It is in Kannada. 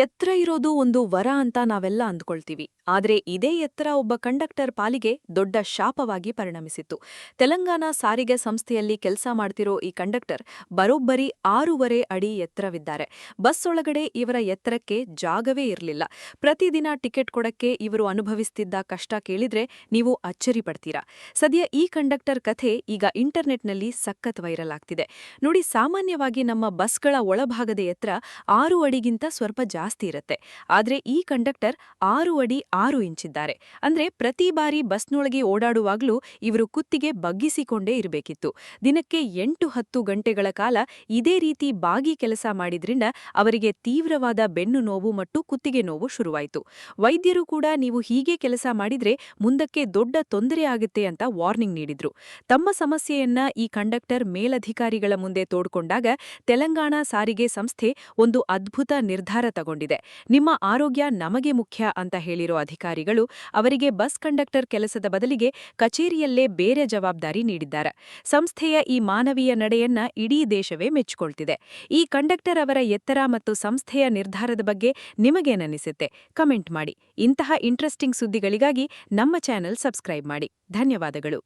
ಎತ್ರ ಇರೋದು ಒಂದು ವರ ಅಂತ ನಾವೆಲ್ಲ ಅಂದ್ಕೊಳ್ತೀವಿ. ಆದ್ರೆ ಇದೇ ಎತ್ತರ ಒಬ್ಬ ಕಂಡಕ್ಟರ್ ಪಾಲಿಗೆ ದೊಡ್ಡ ಶಾಪವಾಗಿ ಪರಿಣಮಿಸಿತ್ತು. ತೆಲಂಗಾಣ ಸಾರಿಗೆ ಸಂಸ್ಥೆಯಲ್ಲಿ ಕೆಲಸ ಮಾಡ್ತಿರೋ ಈ ಕಂಡಕ್ಟರ್ ಬರೋಬ್ಬರಿ 6.5 ಅಡಿ ಎತ್ತರವಿದ್ದಾರೆ. ಬಸ್ ಒಳಗಡೆ ಇವರ ಎತ್ತರಕ್ಕೆ ಜಾಗವೇ ಇರಲಿಲ್ಲ. ಪ್ರತಿದಿನ ಟಿಕೆಟ್ ಕೊಡಕ್ಕೆ ಇವರು ಅನುಭವಿಸ್ತಿದ್ದ ಕಷ್ಟ ಕೇಳಿದ್ರೆ ನೀವು ಅಚ್ಚರಿ ಪಡ್ತೀರಾ. ಸದ್ಯ ಈ ಕಂಡಕ್ಟರ್ ಕಥೆ ಈಗ ಇಂಟರ್ನೆಟ್ನಲ್ಲಿ ಸಖತ್ ವೈರಲ್ ಆಗ್ತಿದೆ. ನೋಡಿ, ಸಾಮಾನ್ಯವಾಗಿ ನಮ್ಮ ಬಸ್ಗಳ ಒಳಭಾಗದ ಎತ್ತರ 6 ಅಡಿಗಿಂತ ಸ್ವಲ್ಪ ಜಾಸ್ತಿ ಇರುತ್ತೆ. ಆದ್ರೆ ಈ ಕಂಡಕ್ಟರ್ 6 ಅಡಿ 6 ಇಂಚಿದ್ದಾರೆ. ಅಂದ್ರೆ ಪ್ರತಿ ಬಾರಿ ಬಸ್ನೊಳಗೆ ಓಡಾಡುವಾಗ್ಲೂ ಇವರು ಕುತ್ತಿಗೆ ಬಗ್ಗಿಸಿಕೊಂಡೇ ಇರಬೇಕಿತ್ತು. ದಿನಕ್ಕೆ 8-10 ಗಂಟೆಗಳ ಕಾಲ ಇದೇ ರೀತಿ ಬಾಗಿ ಕೆಲಸ ಮಾಡಿದ್ರಿಂದ ಅವರಿಗೆ ತೀವ್ರವಾದ ಬೆನ್ನು ನೋವು ಮತ್ತು ಕುತ್ತಿಗೆ ನೋವು ಶುರುವಾಯಿತು. ವೈದ್ಯರು ಕೂಡ ನೀವು ಹೀಗೆ ಕೆಲಸ ಮಾಡಿದ್ರೆ ಮುಂದಕ್ಕೆ ದೊಡ್ಡ ತೊಂದರೆ ಆಗುತ್ತೆ ಅಂತ ವಾರ್ನಿಂಗ್ ನೀಡಿದ್ರು. ತಮ್ಮ ಸಮಸ್ಯೆಯನ್ನ ಈ ಕಂಡಕ್ಟರ್ ಮೇಲಧಿಕಾರಿಗಳ ಮುಂದೆ ತೋಡ್ಕೊಂಡಾಗ ತೆಲಂಗಾಣ ಸಾರಿಗೆ ಸಂಸ್ಥೆ ಒಂದು ಅದ್ಭುತ ನಿರ್ಧಾರ ತಗೊಂಡಿದೆ. ನಿಮ್ಮ ಆರೋಗ್ಯ ನಮಗೆ ಮುಖ್ಯ ಅಂತ ಹೇಳಿರೋ ಅಧಿಕಾರಿಗಳು ಅವರಿಗೆ ಬಸ್ ಕಂಡಕ್ಟರ್ ಕೆಲಸದ ಬದಲಿಗೆ ಕಚೇರಿಯಲ್ಲೇ ಬೇರೆ ಜವಾಬ್ದಾರಿ ನೀಡಿದ್ದಾರೆ. ಸಂಸ್ಥೆಯ ಈ ಮಾನವೀಯ ನಡೆಯನ್ನ ಇಡೀ ದೇಶವೇ ಮೆಚ್ಚಿಕೊಳ್ತಿದೆ. ಈ ಕಂಡಕ್ಟರ್ ಅವರ ಎತ್ತರ ಮತ್ತು ಸಂಸ್ಥೆಯ ನಿರ್ಧಾರದ ಬಗ್ಗೆ ನಿಮಗೇನನ್ನಿಸುತ್ತೆ? ಕಮೆಂಟ್ ಮಾಡಿ. ಇಂತಹ ಇಂಟ್ರೆಸ್ಟಿಂಗ್ ಸುದ್ದಿಗಳಿಗಾಗಿ ನಮ್ಮ ಚಾನೆಲ್ ಸಬ್ಸ್ಕ್ರೈಬ್ ಮಾಡಿ. ಧನ್ಯವಾದಗಳು.